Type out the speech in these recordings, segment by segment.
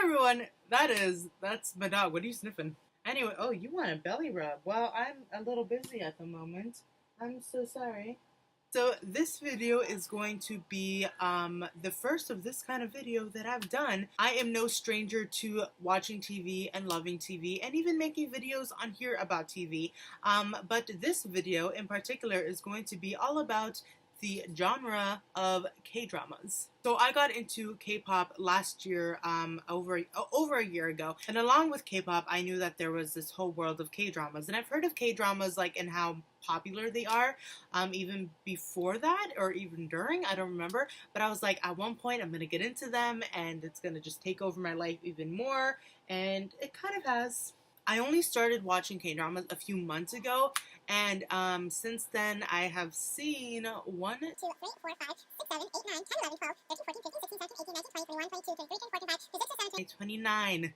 everyone, that's my dog. What are you sniffing? Anyway, oh, you want a belly rub? Well, I'm a little busy at the moment. I'm so sorry. So this video is going to be the first of this kind of video that I've done. I am no stranger to watching TV and loving TV and even making videos on here about TV. But this video in particular is going to be all about the genre of K-dramas. So I got into K-pop last year, over a year ago, and along with K-pop, I knew that there was this whole world of K-dramas, and I've heard of K-dramas like and how popular they are, even before that or even during, I don't remember, but I was like, at one point I'm gonna get into them and it's gonna just take over my life even more, and it kind of has. I only started watching K-dramas a few months ago, and since then I have seen 1, 2, 3, 4, 5, 6, 7, 8, 9, 10, 11, 12, 13, 14, 15, 16, 17, 18, 19, 20, 21, 22, 23, 24, 25, 26, 27,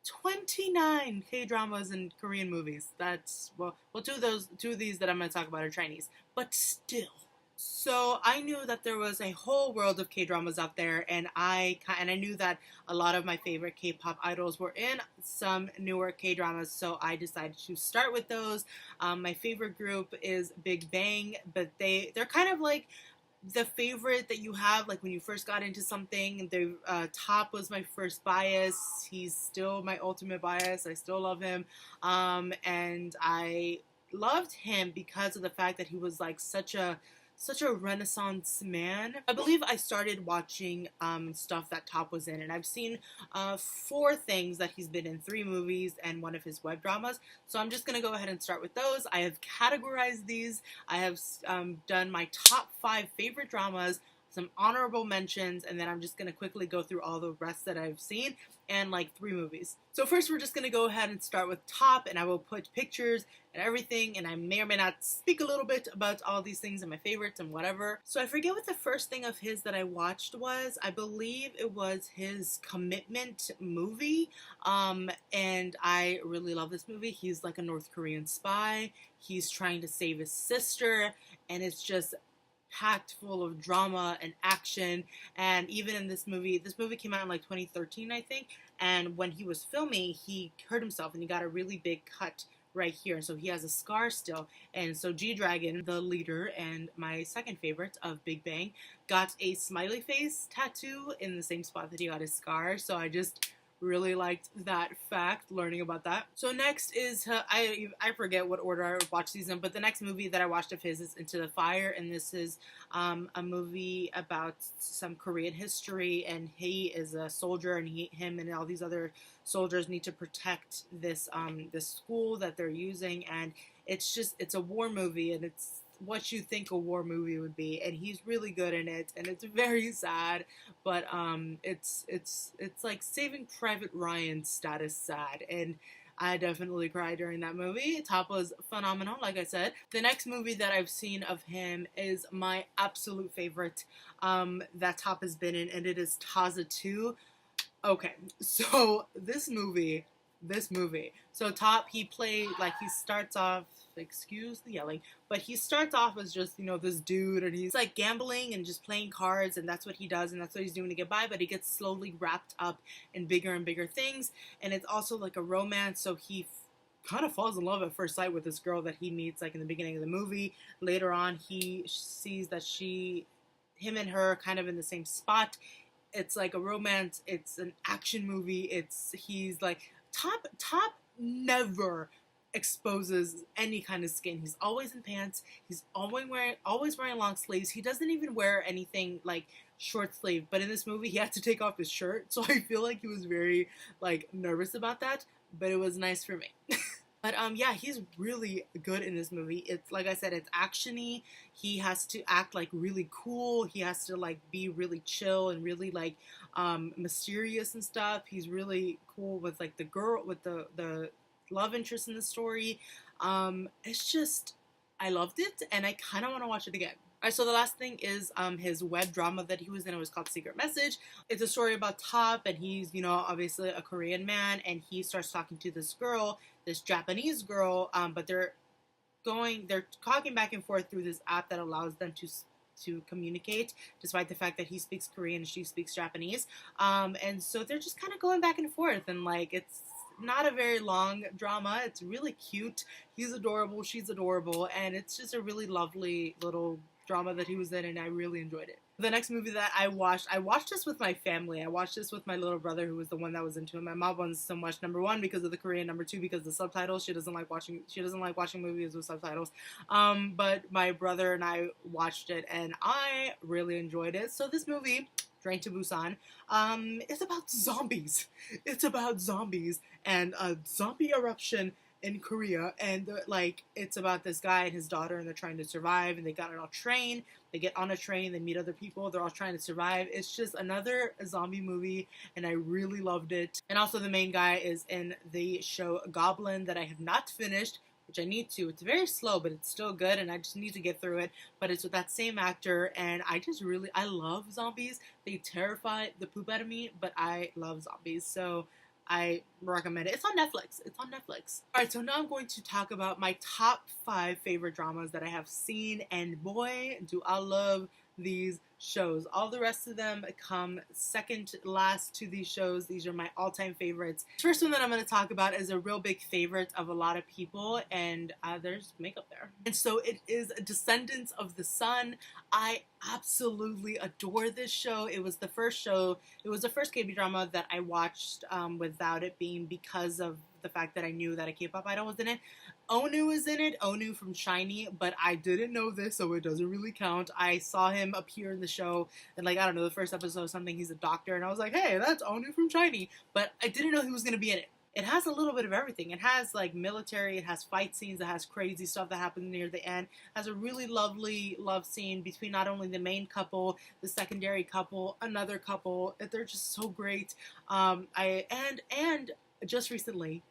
29 K-dramas and Korean movies. That's, well, two of these that I'm going to talk about are Chinese, but still. So I knew that there was a whole world of K-dramas out there, and I knew that a lot of my favorite K-pop idols were in some newer K-dramas, so I decided to start with those. My favorite group is Bigbang, but they're kind of like the favorite that you have, like when you first got into something. The Top was my first bias. He's still my ultimate bias. I still love him, and I loved him because of the fact that he was like such a renaissance man. I believe I started watching stuff that Top was in, and I've seen 4 things that he's been in, 3 movies and 1 of his web dramas. So I'm just gonna go ahead and start with those. I have categorized these. I have done my top 5 favorite dramas, some honorable mentions, and then I'm just gonna quickly go through all the rest that I've seen, and like 3 movies. So first we're just gonna go ahead and start with Top, and I will put pictures and everything, and I may or may not speak a little bit about all these things and my favorites and whatever. So I forget what the first thing of his that I watched was. I believe it was his Commitment movie, and I really love this movie. He's like a North Korean spy. He's trying to save his sister, and it's just packed full of drama and action. And even in this movie came out in like 2013, I think, and when he was filming, he hurt himself and he got a really big cut right here, so he has a scar still. And so G-Dragon, the leader and my second favorite of Big Bang, got a smiley face tattoo in the same spot that he got his scar, so I just really liked that fact, learning about that. So next is, I forget what order I watched these in, but the next movie that I watched of his is Into the Fire, and this is a movie about some Korean history, and he is a soldier, and him and all these other soldiers need to protect this this school that they're using, and it's a war movie, and it's what you think a war movie would be, and he's really good in it, and it's very sad, but it's like Saving Private Ryan status sad, and I definitely cried during that movie. Top was phenomenal, like I said. The next movie that I've seen of him is my absolute favorite that Top has been in, and it is Taza 2. Okay, so this movie, so Top, he played, like, he starts off, excuse the yelling, but he starts off as just, you know, this dude, and he's like gambling and just playing cards, and that's what he does, and that's what he's doing to get by, but he gets slowly wrapped up in bigger and bigger things, and it's also like a romance, so he kind of falls in love at first sight with this girl that he meets, like, in the beginning of the movie. Later on, he sees that him and her kind of in the same spot. It's like a romance, it's an action movie, he's like, Top never exposes any kind of skin. He's always in pants, he's always wearing long sleeves. He doesn't even wear anything like short sleeve, but in this movie he had to take off his shirt, so I feel like he was very like nervous about that, but it was nice for me. But yeah, he's really good in this movie. It's, like I said, it's actiony. He has to act like really cool. He has to like be really chill and really like mysterious and stuff. He's really cool with like the girl, with the love interest in the story. It's just, I loved it, and I kind of want to watch it again. Alright, so the last thing is his web drama that he was in. It was called Secret Message. It's a story about Top, and he's, you know, obviously a Korean man, and he starts talking to this girl, this Japanese girl, but they're talking back and forth through this app that allows them to to communicate, despite the fact that he speaks Korean and she speaks Japanese. And so they're just kind of going back and forth, and like it's not a very long drama. It's really cute. He's adorable, she's adorable, and it's just a really lovely little drama that he was in, and I really enjoyed it. The next movie that I watched this with my family. I watched this with my little brother, who was the one that was into it. My mom wasn't so much. Number one, because of the Korean. Number two, because of the subtitles. She doesn't like watching movies with subtitles. But my brother and I watched it, and I really enjoyed it. So this movie, Train to Busan, is about zombies. It's about zombies and a zombie eruption in Korea, and like it's about this guy and his daughter, and they're trying to survive, and they got on a train. They get on a train, they meet other people, they're all trying to survive. It's just another zombie movie, and I really loved it. And also the main guy is in the show Goblin that I have not finished, which I need to. It's very slow, but it's still good, and I just need to get through it. But it's with that same actor, and I love zombies. They terrify the poop out of me, but I love zombies, so I recommend it. It's on Netflix. Alright, so now I'm going to talk about my top 5 favorite dramas that I have seen, and boy, do I love these shows. All the rest of them come second last to these shows. These are my all-time favorites. The first one that I'm going to talk about is a real big favorite of a lot of people, and there's makeup there. And so it is Descendants of the Sun. I absolutely adore this show. It was the first KB drama that I watched without it being because of the fact that I knew that a K-pop idol was in it. Onu is in it, Onu from SHINee, but I didn't know this, so it doesn't really count. I saw him appear in the show, and like, I don't know, the first episode or something, he's a doctor, and I was like, hey, that's Onu from SHINee, but I didn't know he was going to be in it. It has a little bit of everything. It has like military, it has fight scenes, it has crazy stuff that happens near the end. It has a really lovely love scene between not only the main couple, the secondary couple, another couple. They're just so great. And just recently,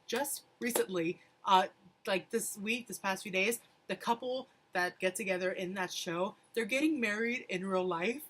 like this past few days, the couple that get together in that show, they're getting married in real life.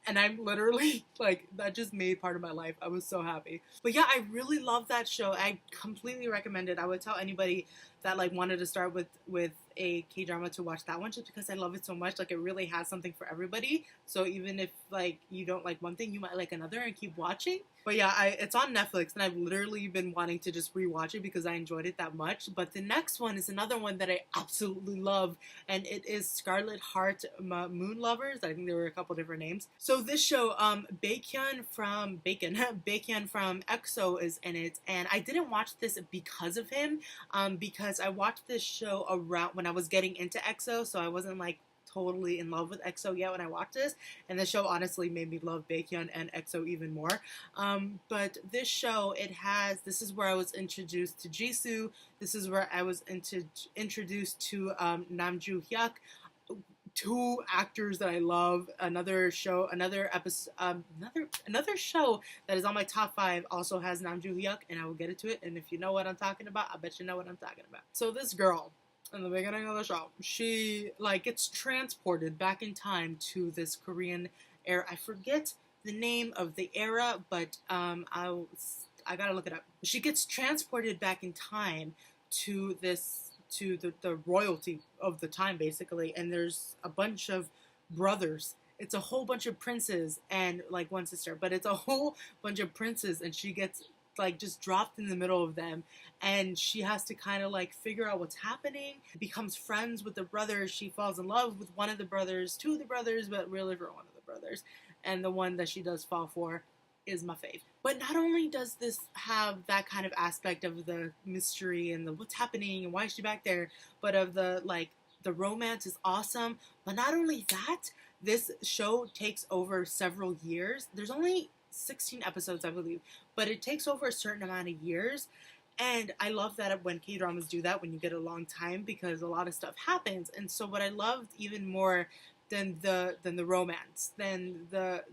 And I'm literally, like, that just made part of my life. I was so happy. But yeah, I really love that show. I completely recommend it. I would tell anybody that, like, wanted to start with a K-drama to watch that one, just because I love it so much. Like, it really has something for everybody. So even if, like, you don't like one thing, you might like another and keep watching. But yeah, it's on Netflix, and I've literally been wanting to just rewatch it because I enjoyed it that much. But the next one is another one that I absolutely love, and it is Scarlet, Hart, Moon Lovers. I think there were a couple different names. So this show, Baekhyun from EXO is in it, and I didn't watch this because of him, because I watched this show around when I was getting into EXO, so I wasn't like totally in love with EXO yet when I watched this, and the show honestly made me love Baekhyun and EXO even more. But this show, this is where I was introduced to Jisoo. This is where I was introduced to Namju Hyuk. Two actors that I love. Another show that is on my top 5 also has Namju Hyuk, and I will get into it. And if you know what I'm talking about, I bet you know what I'm talking about. So this girl, in the beginning of the show, she like gets transported back in time to this Korean era. I forget the name of the era, but I gotta look it up. She gets transported back in time to the royalty of the time, basically, and there's a bunch of brothers. It's a whole bunch of princes and like one sister, but it's a whole bunch of princes, and she gets like just dropped in the middle of them, and she has to kind of like figure out what's happening, becomes friends with the brothers. She falls in love with one of the brothers, two of the brothers, but really for one of the brothers, and the one that she does fall for is my fave. But not only does this have that kind of aspect of the mystery and the what's happening and why is she back there, but of the like the romance is awesome. But not only that, this show takes over several years. There's only 16 episodes, I believe, but it takes over a certain amount of years. And I love that when K-dramas do that, when you get a long time, because a lot of stuff happens. And so what I loved even more than the romance, than the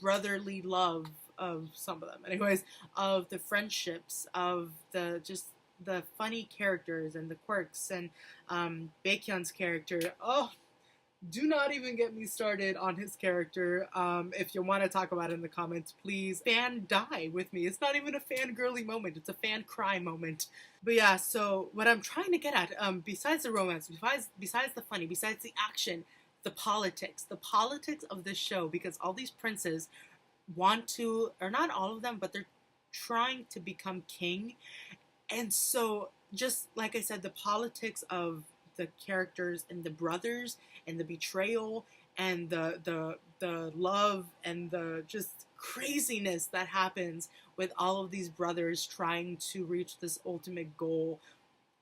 brotherly love of some of them, anyways, of the friendships, of the funny characters and the quirks, and Baekhyun's character. Oh, do not even get me started on his character. If you want to talk about it in the comments, please fan die with me. It's not even a fangirly moment, it's a fan cry moment. But yeah, so what I'm trying to get at, besides the romance, besides the funny, besides the action, the politics of this show, because all these princes want to, or not all of them, but they're trying to become king. And so, just like I said, the politics of the characters and the brothers and the betrayal and the love and the just craziness that happens with all of these brothers trying to reach this ultimate goal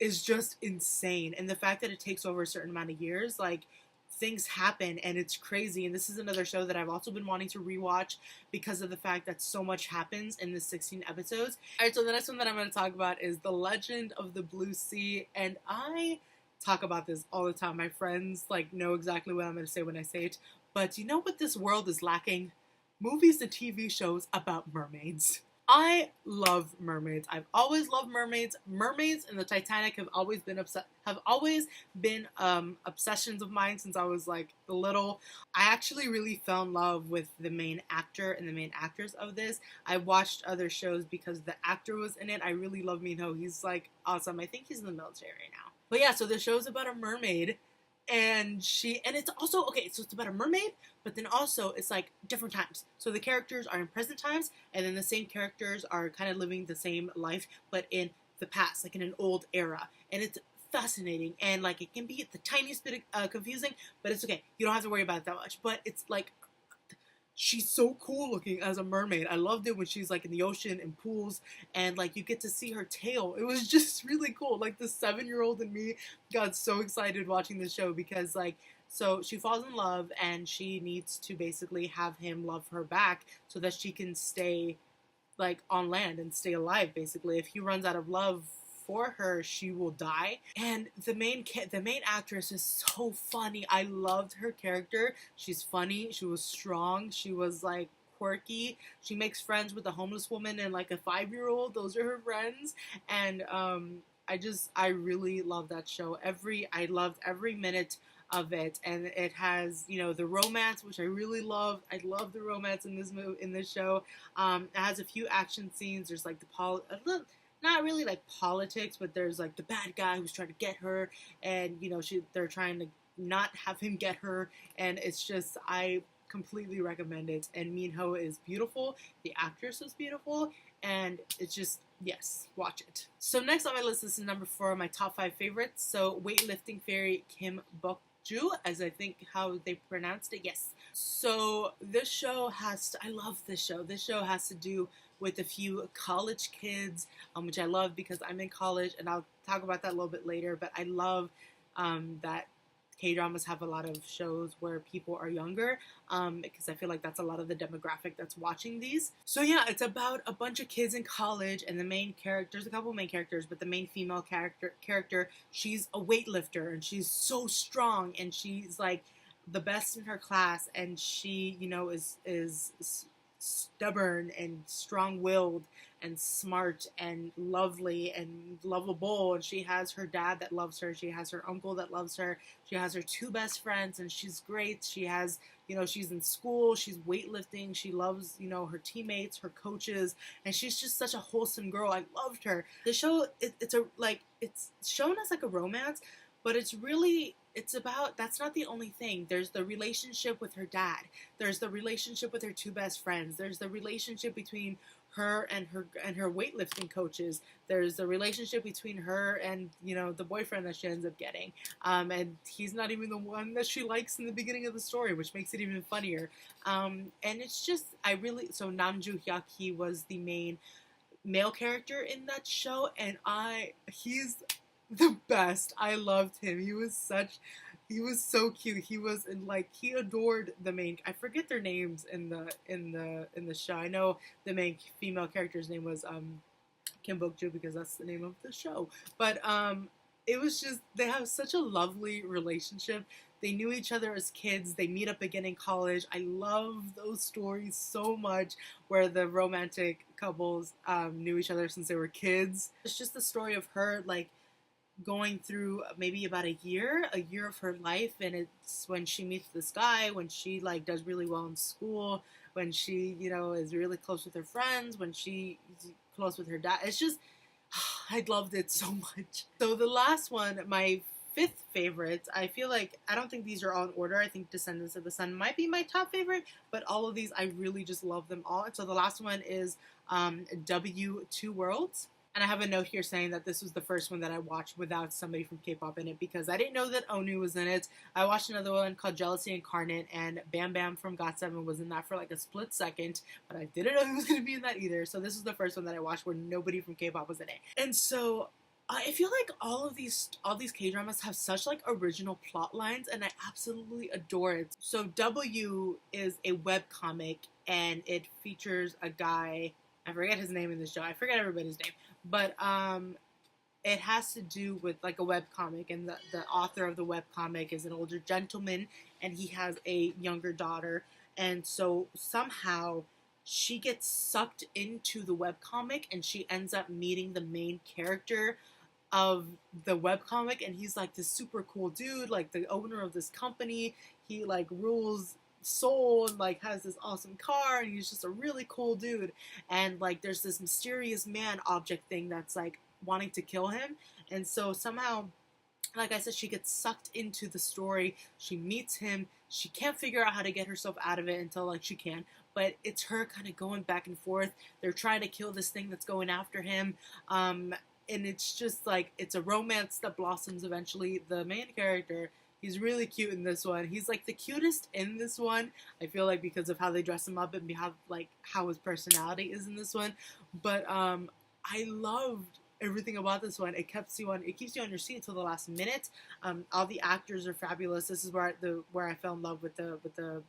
is just insane. And the fact that it takes over a certain amount of years, like, things happen and it's crazy. And this is another show that I've also been wanting to rewatch because of the fact that so much happens in the 16 episodes. Alright, so the next one that I'm going to talk about is The Legend of the Blue Sea. And I talk about this all the time. My friends like know exactly what I'm going to say when I say it. But you know what this world is lacking? Movies and TV shows about mermaids. I love mermaids. I've always loved mermaids. Mermaids and the Titanic have always been obsessions of mine since I was like little. I actually really fell in love with the main actor and the main actors of this. I watched other shows because the actor was in it. I really love Minho. He's like awesome. I think he's in the military right now. But yeah, so the show's about a mermaid. And it's also, okay, so it's about a mermaid, but then also it's like different times. So the characters are in present times, and then the same characters are kind of living the same life, but in the past, like in an old era. And it's fascinating, and like it can be the tiniest bit confusing, but it's okay. You don't have to worry about it that much. But it's like, she's so cool looking as a mermaid. I loved it when she's like in the ocean and pools and like you get to see her tail. It was just really cool. Like the 7-year-old in me got so excited watching the show because like, so she falls in love and she needs to basically have him love her back so that she can stay like on land and stay alive basically. If he runs out of love for her, she will die. And the main actress is so funny. I loved her character. She's funny. She was strong. She was like quirky. She makes friends with a homeless woman and like a 5-year-old. Those are her friends. And I really love that show. I loved every minute of it, and it has, you know, the romance, which I really love. I love the romance in this show. It has a few action scenes. There's like not really like politics, but there's like the bad guy who's trying to get her, and you know they're trying to not have him get her, and it's just, I completely recommend it. And Minho is beautiful, the actress is beautiful, and it's just, yes, watch it. So next on my list, this is number 4 of my top 5 favorites. So Weightlifting Fairy Kim Bok-ju, as I think how they pronounced it, yes. So this show I love this show. This show has to do with a few college kids, which I love because I'm in college, and I'll talk about that a little bit later, but I love that K-dramas have a lot of shows where people are younger, because I feel like that's a lot of the demographic that's watching these. So yeah, it's about a bunch of kids in college, and there's a couple main characters, but the main female character, she's a weightlifter, and she's so strong, and she's like the best in her class, and she, you know, is stubborn and strong-willed and smart and lovely and lovable, and she has her dad that loves her, she has her uncle that loves her, she has her 2 best friends, and she's great. She has, you know, she's in school, she's weightlifting, she loves, you know, her teammates, her coaches, and she's just such a wholesome girl. I loved her. The show, it's shown as like a romance, but it's about, that's not the only thing. There's the relationship with her dad. There's the relationship with her 2 best friends. There's the relationship between her and her weightlifting coaches. There's the relationship between her and, you know, the boyfriend that she ends up getting. And he's not even the one that she likes in the beginning of the story, which makes it even funnier. And it's just, so Nam Joo Hyuk, he was the main male character in that show, and he's the best. I loved him. He was so cute. He adored the main, I forget their names in the show. I know the main female character's name was Kim Bok-ju because that's the name of the show. But it was just, they have such a lovely relationship. They knew each other as kids. They meet up again in college. I love those stories so much where the romantic couples knew each other since they were kids. It's just the story of her like going through maybe about a year of her life, and it's when she meets this guy, when she like does really well in school, when she, you know, is really close with her friends, when she's close with her dad. It's just, I loved it so much. So the last one, my fifth favorites, I feel like, I don't think these are all in order. I think Descendants of the Sun might be my top favorite, but all of these, I really just love them all. And so the last one is W Two Worlds. And I have a note here saying that this was the first one that I watched without somebody from K-pop in it, because I didn't know that Onu was in it. I watched another one called Jealousy Incarnate, and Bam Bam from GOT7 was in that for like a split second, but I didn't know he was going to be in that either. So this was the first one that I watched where nobody from K-pop was in it. And so I feel like all these K-dramas have such like original plot lines, and I absolutely adore it. So W is a webcomic, and it features a guy, I forget his name in this show, I forget everybody's name, but it has to do with like a webcomic, and the author of the webcomic is an older gentleman, and he has a younger daughter, and so somehow she gets sucked into the webcomic, and she ends up meeting the main character of the webcomic, and he's like this super cool dude, like the owner of this company. He like rules Seoul and like has this awesome car, and he's just a really cool dude. And like there's this mysterious man object thing that's like wanting to kill him, and so somehow, like I said, she gets sucked into the story. She meets him. She can't figure out how to get herself out of it until like she can, but it's her kind of going back and forth. They're trying to kill this thing that's going after him, and it's just like, it's a romance that blossoms eventually. The main character, he's really cute in this one. He's like the cutest in this one, I feel like, because of how they dress him up and how his personality is in this one. But I loved everything about this one. It keeps you on your seat until the last minute. All the actors are fabulous. This is where I fell in love with the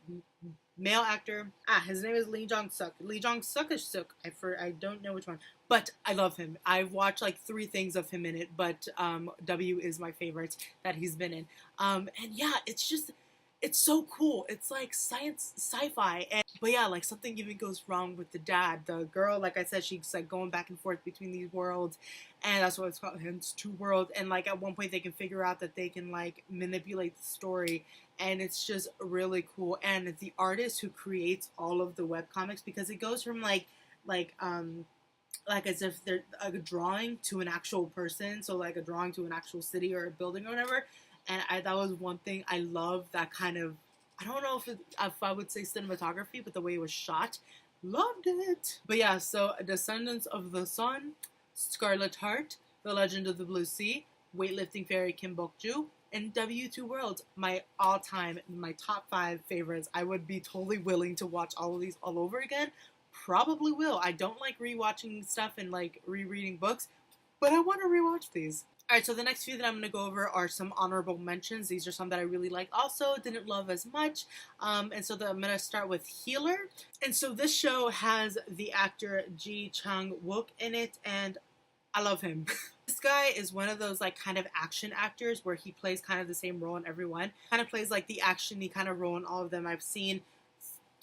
male actor. His name is Lee Jong Suk. Lee Jong Suk is Suk. I don't know which one, but I love him. I've watched like 3 things of him in it, but W is my favorite that he's been in. And yeah, it's so cool. It's like science, sci-fi. But yeah, like something even goes wrong with the dad. The girl, like I said, she's like going back and forth between these worlds, and that's what it's called, hence Two Worlds. And like at one point they can figure out that they can like manipulate the story, and it's just really cool. And the artist who creates all of the webcomics, because it goes from like as if they're like a drawing to an actual person, so like a drawing to an actual city or a building or whatever. And that was one thing I love, that kind of, I don't know if I would say cinematography, but the way it was shot, loved it. But yeah, so Descendants of the Sun, Scarlet Hart, The Legend of the Blue Sea, Weightlifting Fairy Kim Bok-ju, and W Two Worlds, my all-time, my top 5 favorites. I would be totally willing to watch all of these all over again. Probably will. I don't like rewatching stuff and like rereading books, but I want to rewatch these. Alright, so the next few that I'm going to go over are some honorable mentions. These are some that I really like, also didn't love as much. And so I'm going to start with Healer. And so this show has the actor Ji Chang-wook in it, and I love him. This guy is one of those like kind of action actors where he plays kind of the same role in everyone. Kind of plays like the action-y kind of role in all of them. I've seen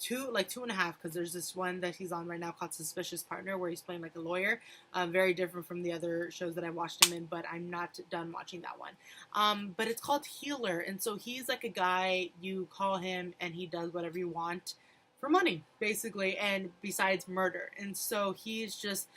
2.5, because there's this one that he's on right now called Suspicious Partner, where he's playing like a lawyer. Very different from the other shows that I watched him in, but I'm not done watching that one. But it's called Healer, and so he's like a guy, you call him and he does whatever you want for money, basically, and besides murder. And so he's just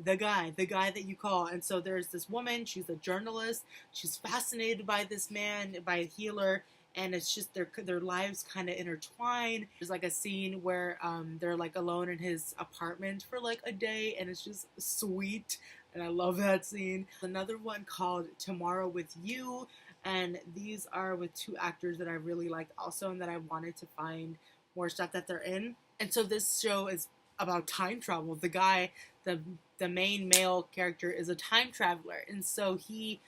the guy that you call. And so there's this woman, she's a journalist, she's fascinated by this man, by Healer, and it's just their lives kind of intertwine. There's like a scene where they're like alone in his apartment for like a day, and it's just sweet, and I love that scene. Another one called Tomorrow with You, and these are with 2 actors that I really liked also, and that I wanted to find more stuff that they're in. And so this show is about time travel. The guy, the main male character, is a time traveler, and so he,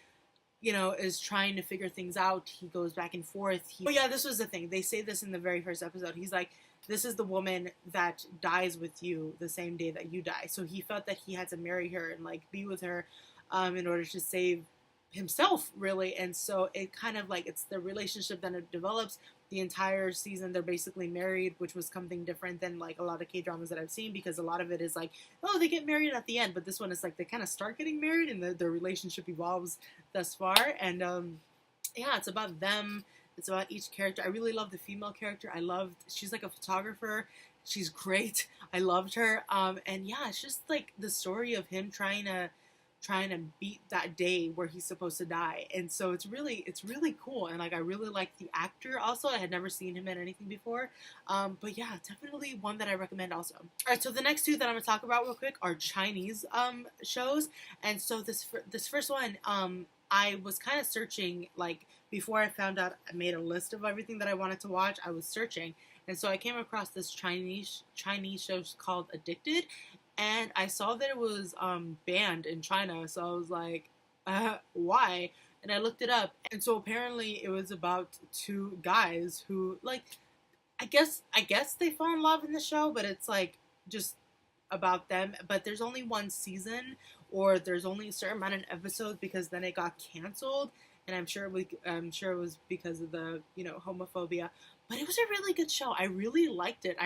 you know, is trying to figure things out. He goes back and forth. Oh yeah, this was the thing. They say this in the very first episode. He's like, this is the woman that dies with you the same day that you die. So he felt that he had to marry her and like be with her in order to save himself, really. And so it kind of like, it's the relationship that it develops. The entire season they're basically married, which was something different than like a lot of K-dramas that I've seen, because a lot of it is like, oh, they get married at the end, but this one is like they kind of start getting married and the relationship evolves thus far. And yeah, it's about them, it's about each character. I really love the female character. She's like a photographer, she's great, I loved her. And yeah, it's just like the story of him trying trying to beat that day where he's supposed to die. And so it's really cool. And like, I really like the actor also. I had never seen him in anything before. But yeah, definitely one that I recommend also. All right, so the next two that I'm gonna talk about real quick are Chinese shows. And so this first one, I was kind of searching, like, before I found out, I made a list of everything that I wanted to watch. I was searching, and so I came across this Chinese show called Addicted, and I saw that it was banned in China. So I was like, why? And I looked it up, and so apparently it was about two guys who, like, I guess they fall in love in the show, but it's like just about them. But there's only one season, or there's only a certain amount of episodes, because then it got canceled. And I'm sure it was because of the, homophobia. But it was a really good show. I really liked it.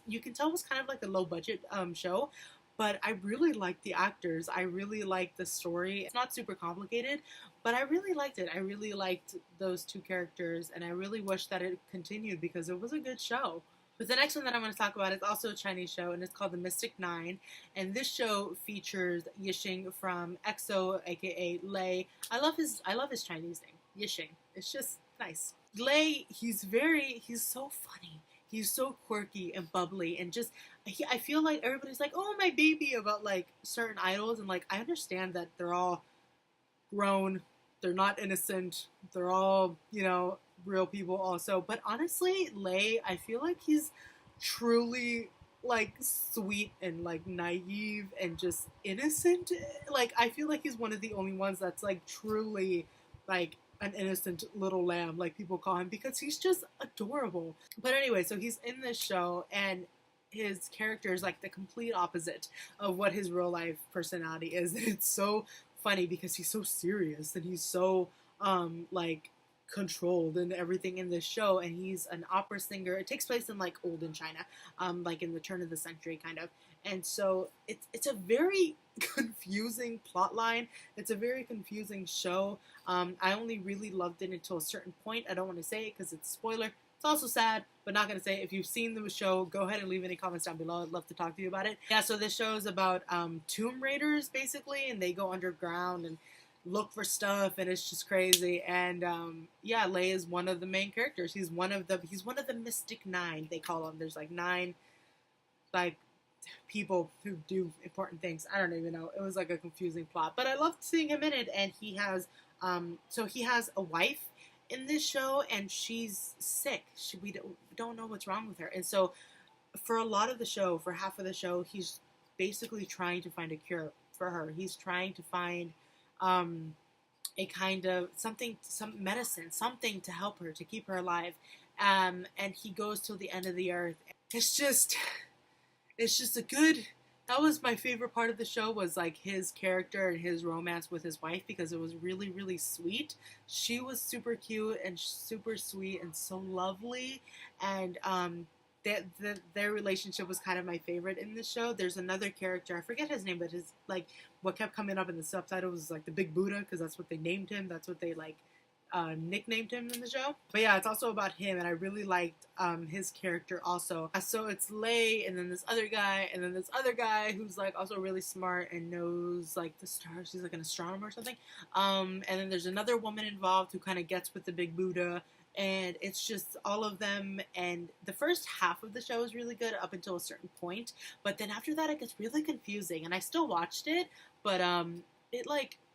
You can tell it was kind of like a low budget show, but I really liked the actors. I really liked the story. It's not super complicated, but I really liked it. I really liked those two characters, and I really wish that it continued because it was a good show. But the next one that I'm going to talk about is also a Chinese show, and it's called The Mystic Nine. And this show features Yixing from EXO, aka Lay. I love his Chinese name, Yixing. It's just nice. Lay, he's so funny. He's so quirky and bubbly, and I feel like everybody's like, oh, my baby, about like certain idols, and like, I understand that they're all grown, they're not innocent, they're all, real people also. But honestly, Lay, I feel like he's truly like sweet and like naive and just innocent. Like, I feel like he's one of the only ones that's like truly like an innocent little lamb, like people call him, because he's just adorable. But anyway, so he's in this show, and his character is like the complete opposite of what his real life personality is. And it's so funny because he's so serious, and he's so like controlled and everything in this show. And he's an opera singer. It takes place in like olden China, like in the turn of the century kind of. And so it's a very confusing plot line. It's a very confusing show. I only really loved it until a certain point. I don't want to say it because it's a spoiler. It's also sad, but not going to say it. If you've seen the show, go ahead and leave any comments down below. I'd love to talk to you about it. Yeah, so this show is about tomb raiders, basically, and they go underground and look for stuff, and it's just crazy. And yeah, Lay is one of the main characters. He's one of the Mystic Nine, they call them. There's like 9 like people who do important things. I don't even know. It was like a confusing plot, but I loved seeing him in it. And he has he has a wife in this show, and she's sick. We don't know what's wrong with her. And so for a lot of the show, for half of the show, he's basically trying to find a cure for her. He's trying to find a kind of some medicine, something to help her, to keep her alive. And he goes till the end of the earth. It's just a good, that was my favorite part of the show, was like his character and his romance with his wife, because it was really, really sweet. She was super cute and super sweet and so lovely. And their relationship was kind of my favorite in the show. There's another character, I forget his name, but his, like, what kept coming up in the subtitles was like the Big Buddha, because that's what they named him. That's what they like nicknamed him in the show. But yeah, it's also about him, and I really liked his character also. So it's Lay, and then this other guy, and then this other guy who's like also really smart and knows like the stars. He's like an astronomer or something. And then there's another woman involved who kind of gets with the Big Buddha. And it's just all of them. And the first half of the show is really good up until a certain point. But then after that, it gets really confusing. And I still watched it, but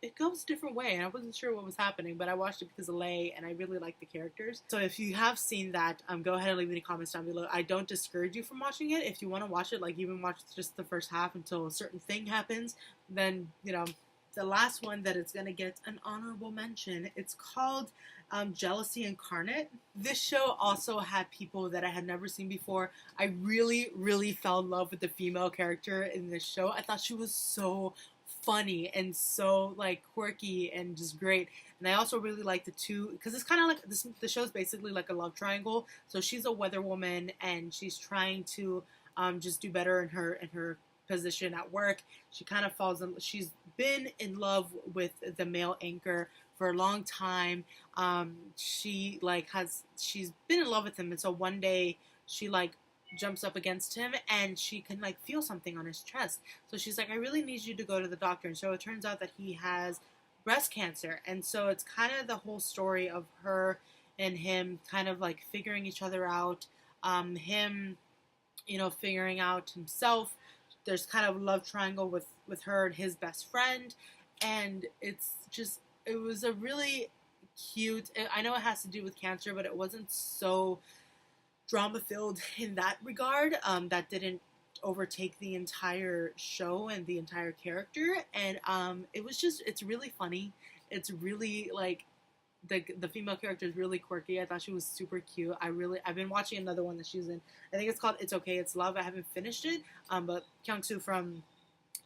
it goes a different way. And I wasn't sure what was happening, but I watched it because of Lay, and I really like the characters. So if you have seen that, go ahead and leave any comments down below. I don't discourage you from watching it. If you want to watch it, like even watch just the first half until a certain thing happens, then, the last one that is going to get an honorable mention, it's called Jealousy Incarnate. This show also had people that I had never seen before. I really, really fell in love with the female character in this show. I thought she was so funny and so like quirky and just great. And I also really like the two, because it's kind of like the show's basically like a love triangle. So she's a weather woman, and she's trying to just do better in her position at work. She kind of she's been in love with the male anchor for a long time. She's been in love with him, and so one day she like jumps up against him, and she can like feel something on his chest. So she's like, I really need you to go to the doctor. And so it turns out that he has breast cancer. And so it's kind of the whole story of her and him kind of like figuring each other out. Him, you know, figuring out himself. There's kind of a love triangle with her and his best friend. And it's just, it was a really cute, I know it has to do with cancer, but it wasn't so drama filled in that regard. That didn't overtake the entire show and the entire character. And it was just, it's really funny. It's really like, the female character is really quirky. I thought she was super cute. I've been watching another one that she's in. I think it's called It's Okay, It's Love. I haven't finished it. But Kyung-soo from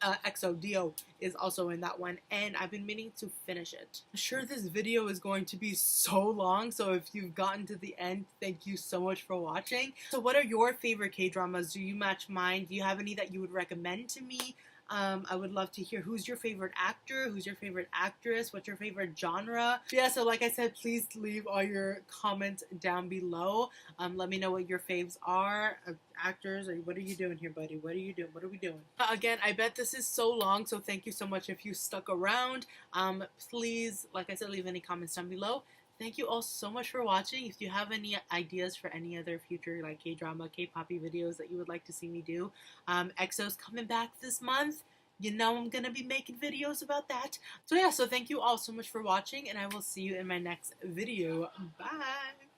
EXO Dio is also in that one, and I've been meaning to finish it. I'm sure this video is going to be so long, so if you've gotten to the end, thank you so much for watching. So what are your favorite K-dramas? Do you match mine? Do you have any that you would recommend to me? I would love to hear who's your favorite actor, who's your favorite actress, what's your favorite genre. Yeah, so like I said, please leave all your comments down below. Let me know what your faves are, actors, or what are you doing here, buddy? What are you doing? What are we doing? Again, I bet this is so long, so thank you so much if you stuck around. Please, like I said, leave any comments down below. Thank you all so much for watching. If you have any ideas for any other future like K-drama, K-poppy videos that you would like to see me do, EXO's coming back this month. You know I'm gonna be making videos about that. So yeah, so thank you all so much for watching, and I will see you in my next video. Bye!